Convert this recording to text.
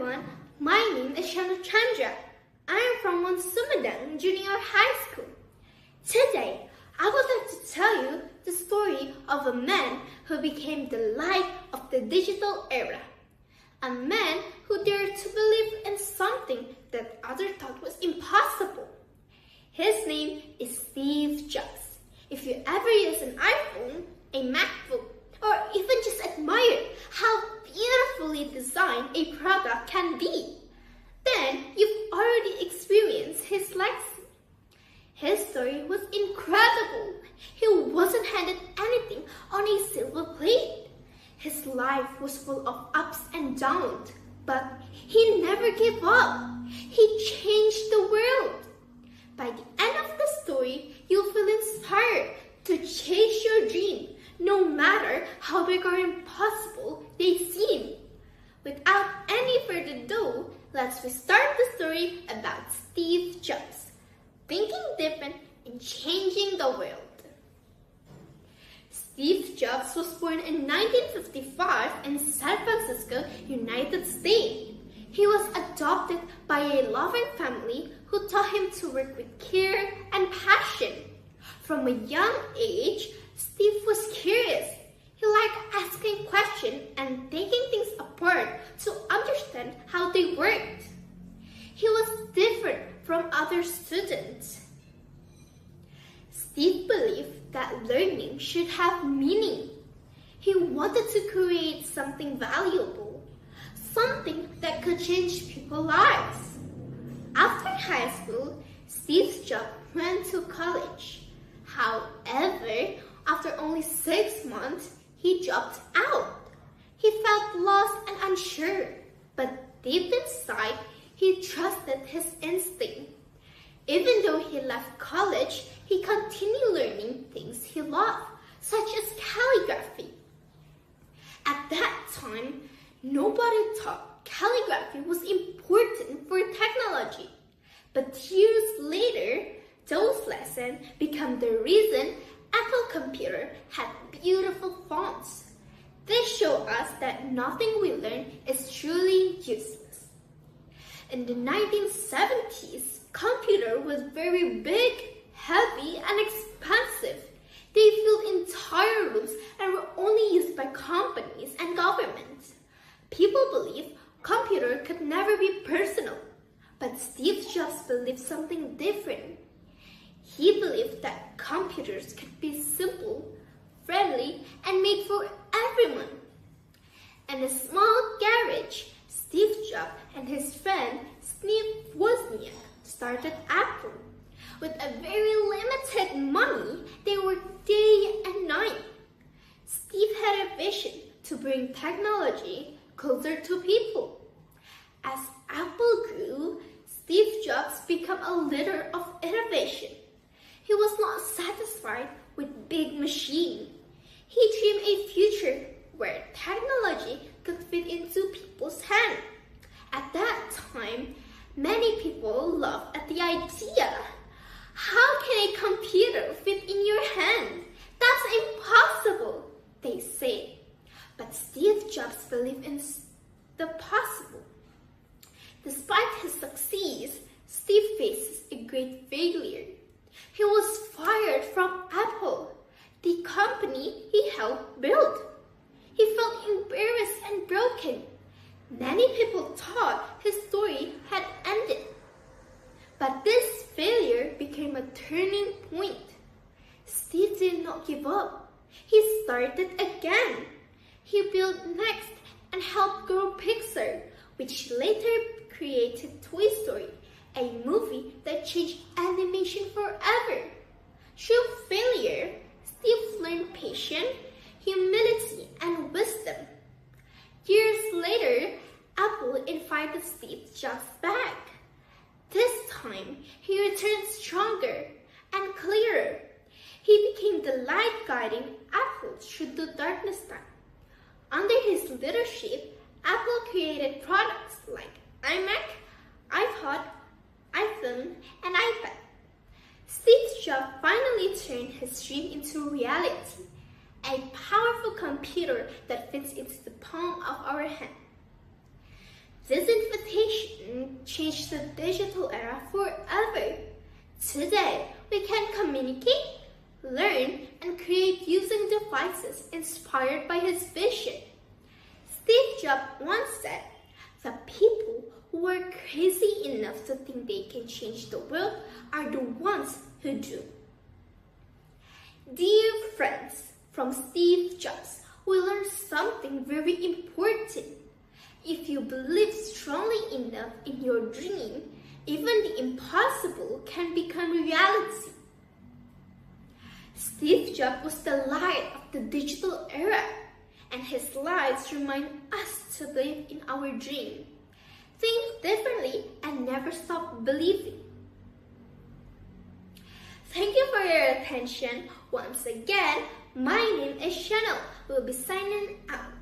everyone, my name is Chandra. I am from Sumedang Junior High School. Today, I would like to tell you the story of a man who became the light of the digital era. A man who dared to believe in something that others thought was impossible. His name is Steve Jobs. If you ever use an iPhone, a MacBook, or even just admire how beautifully designed a product can be, then you've already experienced his legacy. His story was incredible. He wasn't handed anything on a silver plate. His life was full of ups and downs, but he never gave up. He changed the world. By the end of the story, you'll feel inspired to chase your dream, no matter how big or impossible they seem. Without any further ado, let's restart the story about Steve Jobs, thinking different and changing the world. Steve Jobs was born in 1955 in San Francisco, United States. He was adopted by a loving family who taught him to work with care and passion. From a young age, Steve was curious. He liked asking questions and taking things apart to understand how they worked. He was different from other students. Steve believed that learning should have meaning. He wanted to create something valuable, something that could change people's lives. After high school, Steve Jobs went to college. However, after only 6 months, he dropped out. He felt lost and unsure, but deep inside, he trusted his instinct. Even though he left college, he continued learning things he loved, such as calligraphy. At that time, nobody thought calligraphy was important for technology. But years later, those lessons became the reason Apple Computer had beautiful fonts. They show us that nothing we learn is truly useless. In the 1970s, computers was very big, heavy, and expensive. They filled entire rooms and were only used by companies and governments. People believed computers could never be personal, but Steve Jobs believed something different. He believed that computers could be simple, friendly, and made for everyone. In a small garage, Steve Jobs and his friend Steve Wozniak started Apple. With a very limited money, they worked day and night. Steve had a vision to bring technology closer to people. As Apple grew, Steve Jobs became a leader of innovation. He was not satisfied with big machines. He dreamed a future where technology could fit into people's hands. At that time, many people laughed at the idea. How can a computer fit in your hand? That's impossible, they said. But Steve Jobs believed in the possible. Despite his success, Steve faces a great failure. He was fired from Apple, the company he helped build. He felt embarrassed and broken. Many people thought his story had ended. But this failure became a turning point. Steve did not give up. He started again. He built Next and helped grow Pixar, which later created Toy Story, a movie that changed animation forever. Through failure, Steve learned patience, humility, and wisdom. Years later, Apple invited Steve Jobs back. This time, he returned stronger and clearer. He became the light guiding Apple through the darkness time. Under his leadership, Apple created products like iMac, iPod, iPhone, and iPad. Steve Jobs finally turned his dream into reality, a powerful computer that fits into the palm of our hand. This invitation changed the digital era forever. Today, we can communicate, learn, and create using devices inspired by his vision. Steve Jobs once said, "The people who are crazy enough to think they can change the world are the ones who do." Dear friends, from Steve Jobs, we learned something very important. If you believe strongly enough in your dream, even the impossible can become reality. Steve Jobs was the light of the digital era, and his lights remind us to believe in our dream. Think differently and never stop believing. Thank you for your attention. Once again, my name is Chanel. We'll be signing out.